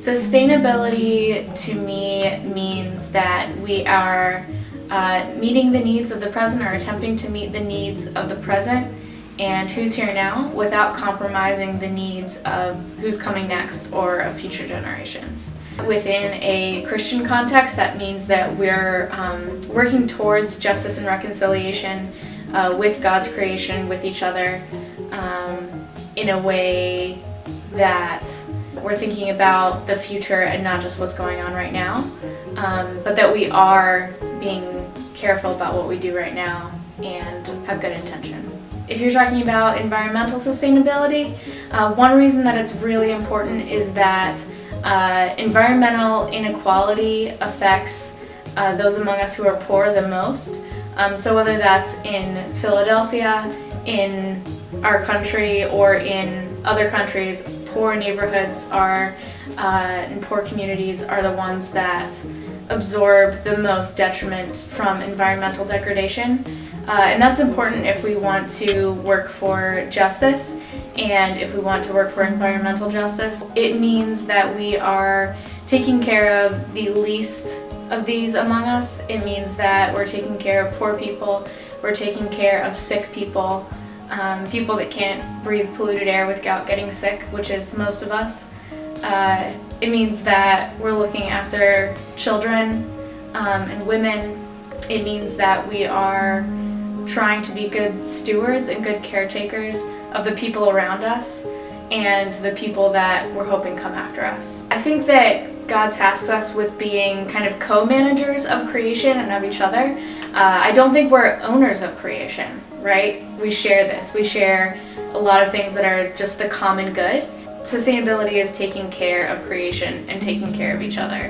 Sustainability to me means that we are meeting the needs of the present, or attempting to meet the needs of the present and who's here now without compromising the needs of who's coming next or of future generations. Within a Christian context, that means that we're working towards justice and reconciliation with God's creation, with each other, in a way that we're thinking about the future and not just what's going on right now, but that we are being careful about what we do right now and have good intention. If you're talking about environmental sustainability, one reason that it's really important is that environmental inequality affects those among us who are poor the most. So whether that's in Philadelphia, in our country, or in other countries, poor neighborhoods and poor communities are the ones that absorb the most detriment from environmental degradation. And that's important if we want to work for justice and if we want to work for environmental justice. It means that we are taking care of the least of these among us. It means that we're taking care of poor people, we're taking care of sick people, people that can't breathe polluted air without getting sick, which is most of us. It means that we're looking after children and women. It means that we are trying to be good stewards and good caretakers of the people around us and the people that we're hoping come after us. I think that God tasks us with being kind of co-managers of creation and of each other. I don't think we're owners of creation, right? We share this. We share a lot of things that are just the common good. Sustainability is taking care of creation and taking care of each other,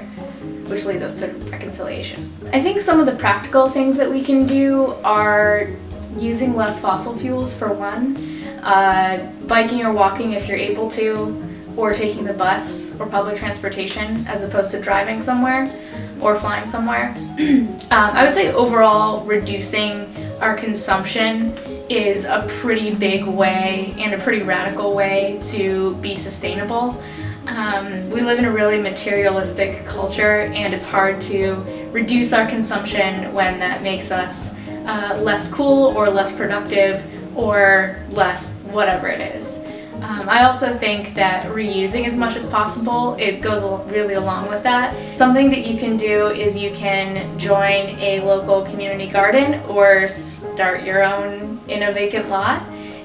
which leads us to reconciliation. I think some of the practical things that we can do are using less fossil fuels, for one, biking or walking if you're able to, or taking the bus or public transportation as opposed to driving somewhere or flying somewhere. I would say overall reducing our consumption is a pretty big way and a pretty radical way to be sustainable. We live in a really materialistic culture, and it's hard to reduce our consumption when that makes us less cool or less productive or less whatever it is. I also think that reusing as much as possible, it goes really along with that. Something that you can do is you can join a local community garden or start your own in a vacant lot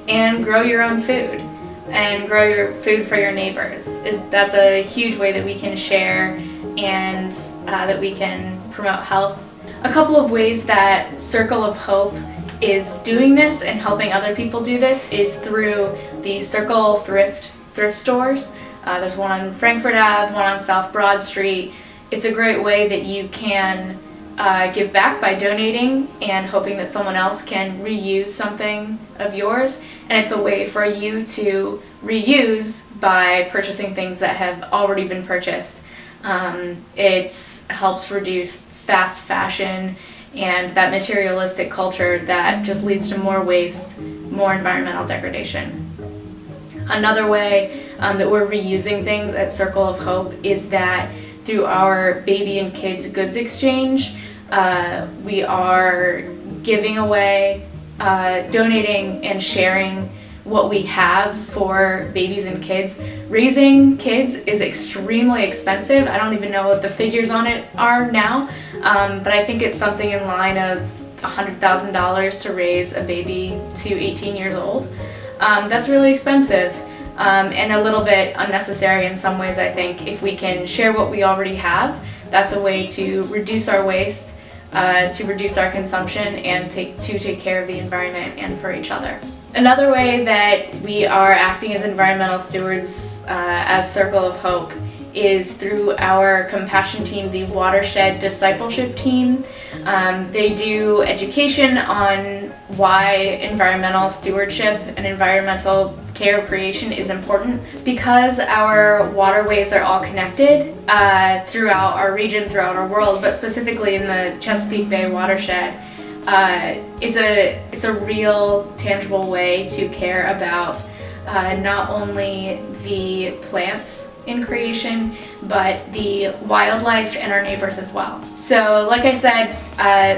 and grow your own food and grow your food for your neighbors. That's a huge way that we can share and that we can promote health. A couple of ways that Circle of Hope is doing this and helping other people do this is through the Circle thrift stores. There's one on Frankfurt Ave, one on South Broad Street. It's a great way that you can give back by donating and hoping that someone else can reuse something of yours. And it's a way for you to reuse by purchasing things that have already been purchased. It helps reduce fast fashion and that materialistic culture that just leads to more waste, more environmental degradation. Another way that we're reusing things at Circle of Hope is that through our baby and kids goods exchange, we are giving away, donating and sharing what we have for babies and kids. Raising kids is extremely expensive. I don't even know what the figures on it are now, but I think it's something in line of $100,000 to raise a baby to 18 years old. That's really expensive and a little bit unnecessary in some ways, I think. If we can share what we already have, that's a way to reduce our waste, to reduce our consumption, and take care of the environment and for each other. Another way that we are acting as environmental stewards as Circle of Hope is through our compassion team, the Watershed Discipleship Team. They do education on why environmental stewardship and environmental care of creation is important. Because our waterways are all connected throughout our region, throughout our world, but specifically in the Chesapeake Bay watershed, it's a real tangible way to care about not only the plants in creation, but the wildlife and our neighbors as well. So like I said,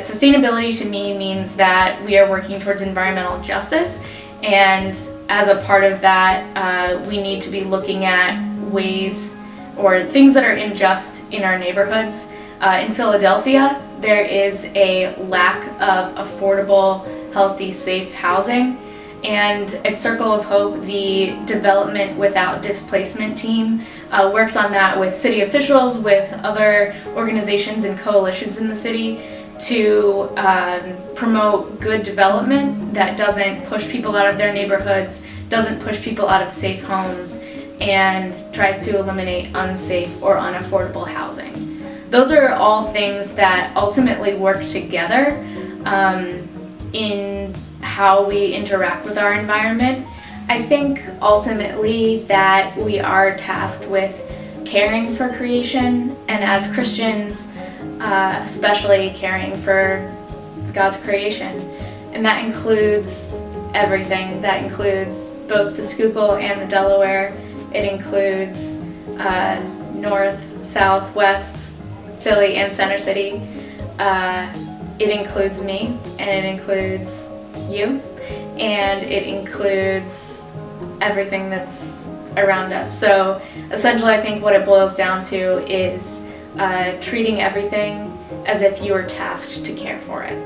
sustainability to me means that we are working towards environmental justice, and as a part of that, we need to be looking at ways or things that are unjust in our neighborhoods. In Philadelphia, there is a lack of affordable, healthy, safe housing. And at Circle of Hope, the Development Without Displacement team works on that with city officials, with other organizations and coalitions in the city to promote good development that doesn't push people out of their neighborhoods, doesn't push people out of safe homes, and tries to eliminate unsafe or unaffordable housing. Those are all things that ultimately work together in how we interact with our environment. I think ultimately that we are tasked with caring for creation, and as Christians, especially caring for God's creation. And that includes everything. That includes both the Schuylkill and the Delaware. It includes North, South, West, Philly, and Center City. It includes me, and it includes you, and it includes everything that's around us. So essentially, I think what it boils down to is treating everything as if you were tasked to care for it.